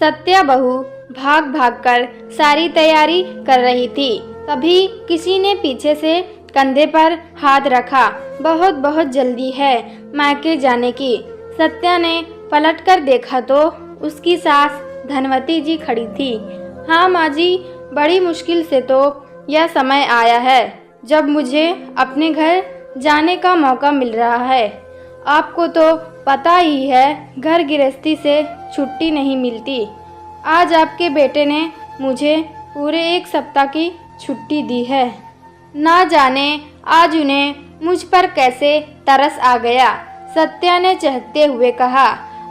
सत्या बहू भाग भाग कर सारी तैयारी कर रही थी। तभी किसी ने पीछे से कंधे पर हाथ रखा। बहुत बहुत जल्दी है मायके जाने की। सत्या ने पलट कर देखा तो उसकी सास धनवती जी खड़ी थी। हाँ माँ जी, बड़ी मुश्किल से तो यह समय आया है जब मुझे अपने घर जाने का मौका मिल रहा है। आपको तो पता ही है, घर गृहस्थी से छुट्टी नहीं मिलती। आज आपके बेटे ने मुझे पूरे 1 सप्ताह की छुट्टी दी है। ना जाने आज उन्हें मुझ पर कैसे तरस आ गया। सत्या ने चहकते हुए कहा।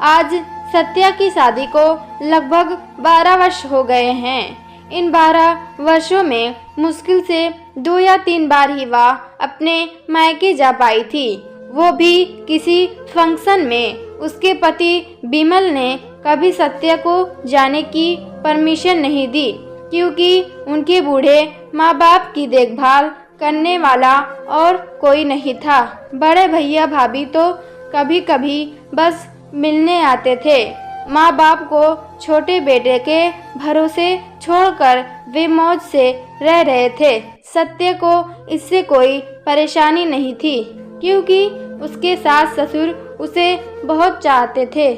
आज सत्या की शादी को लगभग 12 वर्ष हो गए हैं। इन 12 वर्षों में मुश्किल से 2 या 3 बार ही वह अपने मायके जा पाई थी, वो भी किसी फंक्शन में। उसके पति बिमल ने कभी सत्या को जाने की परमिशन नहीं दी, क्योंकि उनके बूढ़े माँ बाप की देखभाल करने वाला और कोई नहीं था। बड़े भैया भाभी तो कभी कभी बस मिलने आते थे। माँ बाप को छोटे बेटे के भरोसे छोड़कर वे मौज से रह रहे थे। सत्य को इससे कोई परेशानी नहीं थी, क्योंकि उसके सास ससुर उसे बहुत चाहते थे।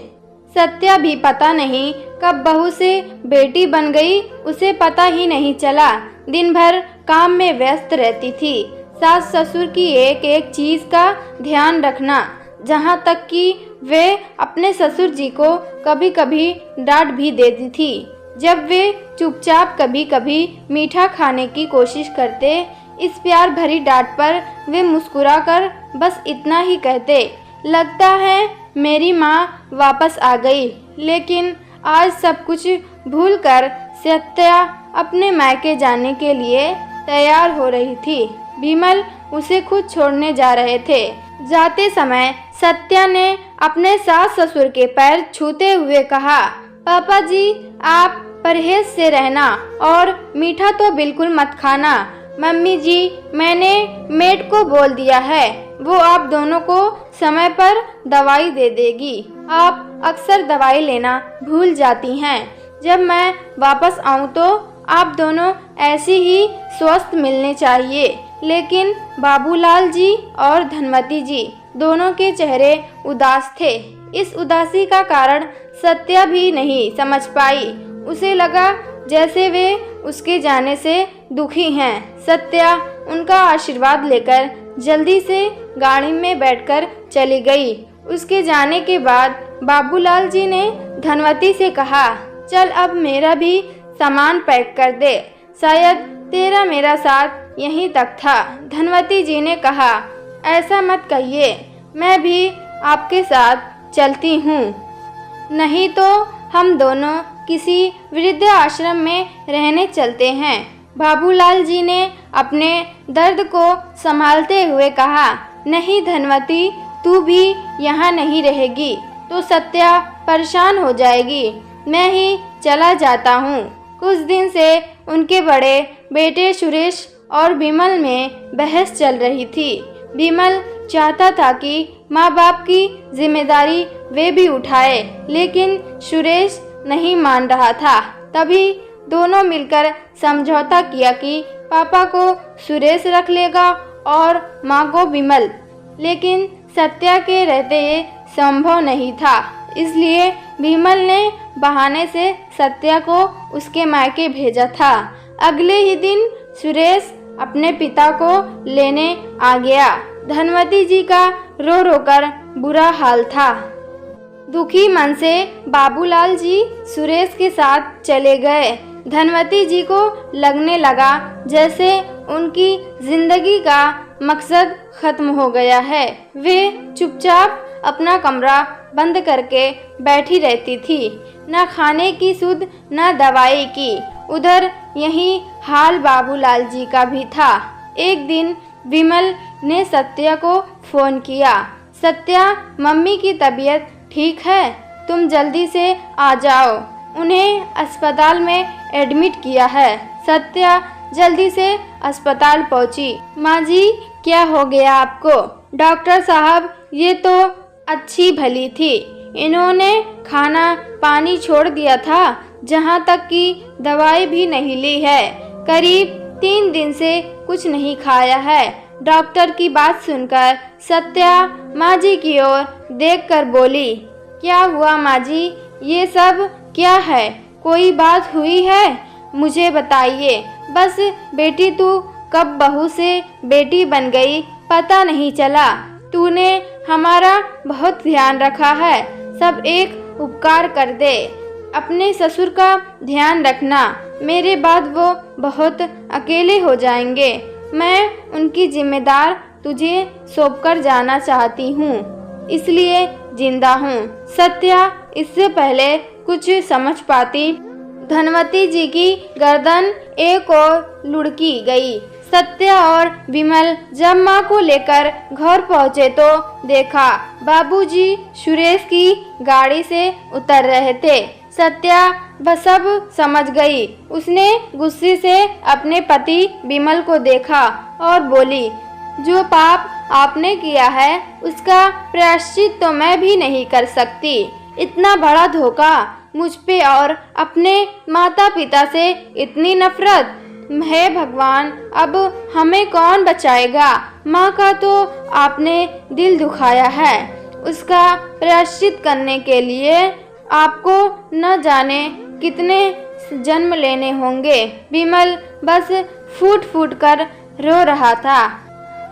सत्या भी पता नहीं कब बहू से बेटी बन गई, उसे पता ही नहीं चला। दिन भर काम में व्यस्त रहती थी। सास ससुर की एक एक चीज का ध्यान रखना, जहाँ तक कि वे अपने ससुर जी को कभी कभी डांट भी देती थी जब वे चुपचाप कभी कभी मीठा खाने की कोशिश करते। इस प्यार भरी डांट पर वे मुस्कुराकर बस इतना ही कहते, लगता है मेरी माँ वापस आ गई। लेकिन आज सब कुछ भूलकर सत्या अपने मायके जाने के लिए तैयार हो रही थी। बिमल उसे खुद छोड़ने जा रहे थे। जाते समय सत्या ने अपने सास ससुर के पैर छूते हुए कहा, पापा जी आप परहेज से रहना और मीठा तो बिल्कुल मत खाना। मम्मी जी, मैंने मेड को बोल दिया है, वो आप दोनों को समय पर दवाई दे देगी। आप अक्सर दवाई लेना भूल जाती हैं। जब मैं वापस आऊँ तो आप दोनों ऐसी ही स्वस्थ मिलने चाहिए। लेकिन बाबूलाल जी और धनवती जी दोनों के चेहरे उदास थे। इस उदासी का कारण सत्या भी नहीं समझ पाई। उसे लगा जैसे वे उसके जाने से दुखी हैं। सत्या उनका आशीर्वाद लेकर जल्दी से गाड़ी में बैठकर चली गई। उसके जाने के बाद बाबूलाल जी ने धनवती से कहा, चल अब मेरा भी सामान पैक कर दे, शायद तेरा मेरा साथ यहीं तक था। धनवती जी ने कहा, ऐसा मत कहिए, मैं भी आपके साथ चलती हूँ। नहीं तो हम दोनों किसी वृद्ध आश्रम में रहने चलते हैं। बाबूलाल जी ने अपने दर्द को संभालते हुए कहा, नहीं धनवती, तू भी यहाँ नहीं रहेगी तो सत्या परेशान हो जाएगी। मैं ही चला जाता हूँ। कुछ दिन से उनके बड़े बेटे सुरेश और बिमल में बहस चल रही थी। बिमल चाहता था कि माँ बाप की जिम्मेदारी वे भी उठाए, लेकिन सुरेश नहीं मान रहा था। तभी दोनों मिलकर समझौता किया कि पापा को सुरेश रख लेगा और माँ को बिमल। लेकिन सत्या के रहते ये संभव नहीं था, इसलिए बिमल ने बहाने से सत्या को उसके मायके भेजा था। अगले ही दिन सुरेश अपने पिता को लेने आ गया। धनवती जी का रो रो कर बुरा हाल था। दुखी मन से बाबूलाल जी सुरेश के साथ चले गए। धनवती जी को लगने लगा जैसे उनकी जिंदगी का मकसद खत्म हो गया है। वे चुपचाप अपना कमरा बंद करके बैठी रहती थी, न खाने की सुध न दवाई की। उधर यही हाल बाबूलाल जी का भी था। एक दिन विमल ने सत्या को फोन किया, सत्या मम्मी की तबीयत ठीक है, तुम जल्दी से आ जाओ, उन्हें अस्पताल में एडमिट किया है। सत्या जल्दी से अस्पताल पहुंची। माँ जी, क्या हो गया आपको? डॉक्टर साहब, ये तो अच्छी भली थी, इन्होंने खाना पानी छोड़ दिया था, जहाँ तक कि दवाई भी नहीं ली है। करीब 3 दिन से कुछ नहीं खाया है। डॉक्टर की बात सुनकर सत्या माँ जी की ओर देखकर बोली, क्या हुआ माँ जी, ये सब क्या है? कोई बात हुई है? मुझे बताइए। बस बेटी तू कब बहू से बेटी बन गई पता नहीं चला। तूने हमारा बहुत ध्यान रखा है। सब एक उपकार कर दे, अपने ससुर का ध्यान रखना। मेरे बाद वो बहुत अकेले हो जाएंगे। मैं उनकी जिम्मेदार तुझे सौंपकर जाना चाहती हूँ, इसलिए जिंदा हूँ। सत्या इससे पहले कुछ समझ पाती, धनवती जी की गर्दन एक और लुढ़की गई। सत्या और विमल जब माँ को लेकर घर पहुँचे तो देखा बाबूजी सुरेश की गाड़ी से उतर रहे थे। सत्या वह सब समझ गई। उसने गुस्से से अपने पति विमल को देखा और बोली, जो पाप आपने किया है उसका प्रायश्चित तो मैं भी नहीं कर सकती। इतना बड़ा धोखा मुझ पे और अपने माता पिता से इतनी नफरत। हे भगवान, अब हमें कौन बचाएगा? माँ का तो आपने दिल दुखाया है, उसका प्रायश्चित करने के लिए आपको न जाने कितने जन्म लेने होंगे। विमल बस फूट फूट कर रो रहा था।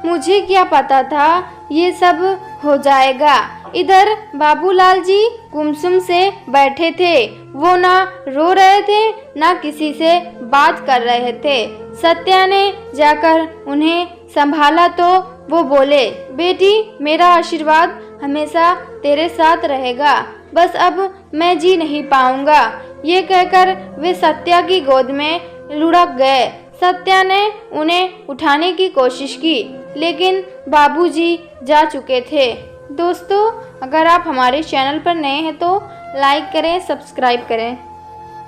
मुझे क्या पता था ये सब हो जाएगा। इधर बाबूलाल जी गुमसुम से बैठे थे। वो ना रो रहे थे ना किसी से बात कर रहे थे। सत्या ने जाकर उन्हें संभाला तो वो बोले, बेटी मेरा आशीर्वाद हमेशा तेरे साथ रहेगा। बस अब मैं जी नहीं पाऊंगा। ये कहकर वे सत्या की गोद में लुढ़क गए। सत्या ने उन्हें उठाने की कोशिश की, लेकिन बाबूजी जा चुके थे। दोस्तों, अगर आप हमारे चैनल पर नए हैं तो लाइक करें, सब्सक्राइब करें।